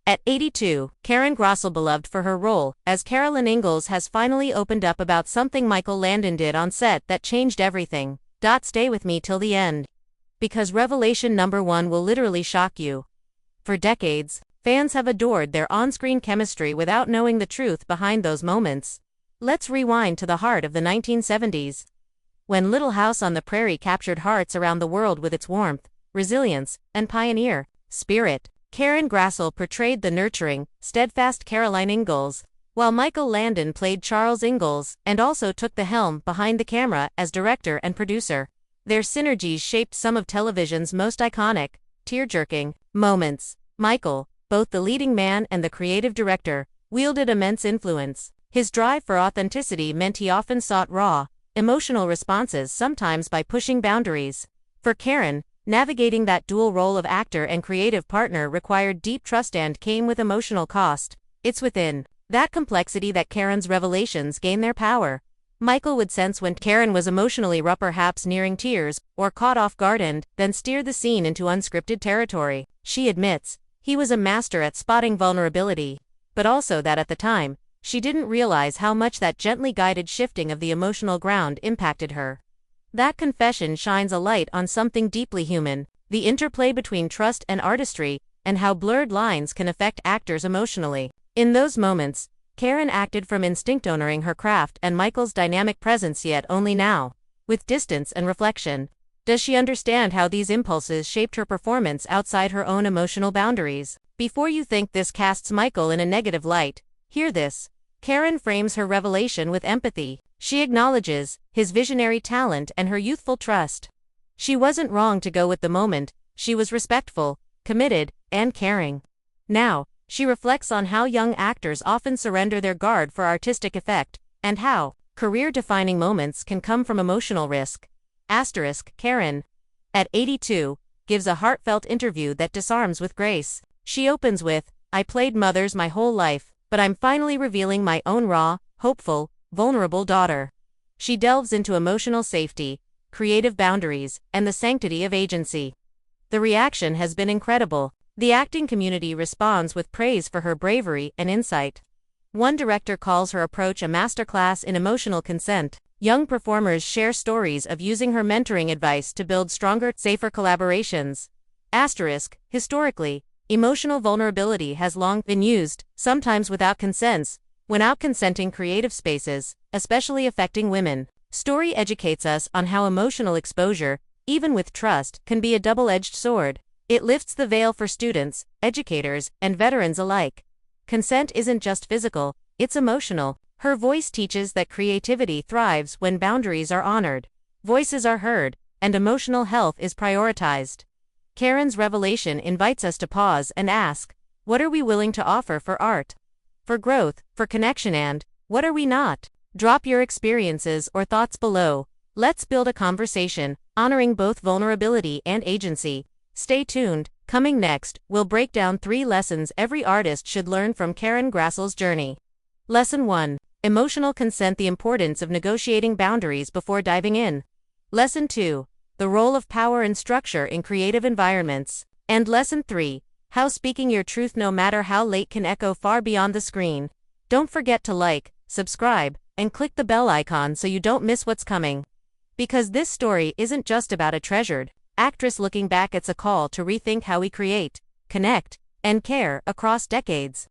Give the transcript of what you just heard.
At 82, Karen Grassle, beloved for her role as Carolyn Ingalls, has finally opened up about something Michael Landon did on set that changed everything. Stay with me till the end, because revelation number 1 will literally shock you. For decades, fans have adored their on-screen chemistry without knowing the truth behind those moments. Let's rewind to the heart of the 1970s, when Little House on the Prairie captured hearts around the world with its warmth, resilience, and pioneer spirit. Karen Grassle portrayed the nurturing, steadfast Caroline Ingalls, while Michael Landon played Charles Ingalls and also took the helm behind the camera as director and producer. Their synergies shaped some of television's most iconic, tear-jerking moments. Michael, both the leading man and the creative director, wielded immense influence. His drive for authenticity meant he often sought raw, emotional responses, sometimes by pushing boundaries. For Karen, navigating that dual role of actor and creative partner required deep trust and came with emotional cost. It's within that complexity that Karen's revelations gain their power. Michael would sense when Karen was emotionally raw, perhaps nearing tears, or caught off guard, and then steer the scene into unscripted territory. She admits he was a master at spotting vulnerability, but also that at the time, she didn't realize how much that gently guided shifting of the emotional ground impacted her. That confession shines a light on something deeply human, the interplay between trust and artistry, and how blurred lines can affect actors emotionally. In those moments, Karen acted from instinct, honoring her craft and Michael's dynamic presence, yet only now, with distance and reflection, does she understand how these impulses shaped her performance outside her own emotional boundaries. Before you think this casts Michael in a negative light, hear this. Karen frames her revelation with empathy. She acknowledges his visionary talent and her youthful trust. She wasn't wrong to go with the moment, she was respectful, committed, and caring. Now, she reflects on how young actors often surrender their guard for artistic effect, and how career-defining moments can come from emotional risk. Karen, at 82, gives a heartfelt interview that disarms with grace. She opens with, "I played mothers my whole life, but I'm finally revealing my own raw, hopeful, vulnerable daughter." She delves into emotional safety, creative boundaries, and the sanctity of agency. The reaction has been incredible. The acting community responds with praise for her bravery and insight. One director calls her approach a masterclass in emotional consent. Young performers share stories of using her mentoring advice to build stronger, safer collaborations. Historically, emotional vulnerability has long been used, sometimes without consent, when out-consenting creative spaces, especially affecting women. Story educates us on how emotional exposure, even with trust, can be a double-edged sword. It lifts the veil for students, educators, and veterans alike. Consent isn't just physical, it's emotional. Her voice teaches that creativity thrives when boundaries are honored, voices are heard, and emotional health is prioritized. Karen's revelation invites us to pause and ask, what are we willing to offer for art, for growth, for connection, and what are we not? Drop your experiences or thoughts below. Let's build a conversation, honoring both vulnerability and agency. Stay tuned. Coming next, we'll break down 3 lessons every artist should learn from Karen Grassle's journey. Lesson 1. Emotional consent: the importance of negotiating boundaries before diving in. Lesson 2. The role of power and structure in creative environments. And Lesson 3. How speaking your truth, no matter how late, can echo far beyond the screen. Don't forget to like, subscribe, and click the bell icon so you don't miss what's coming. Because this story isn't just about a treasured actress looking back, it's a call to rethink how we create, connect, and care across decades.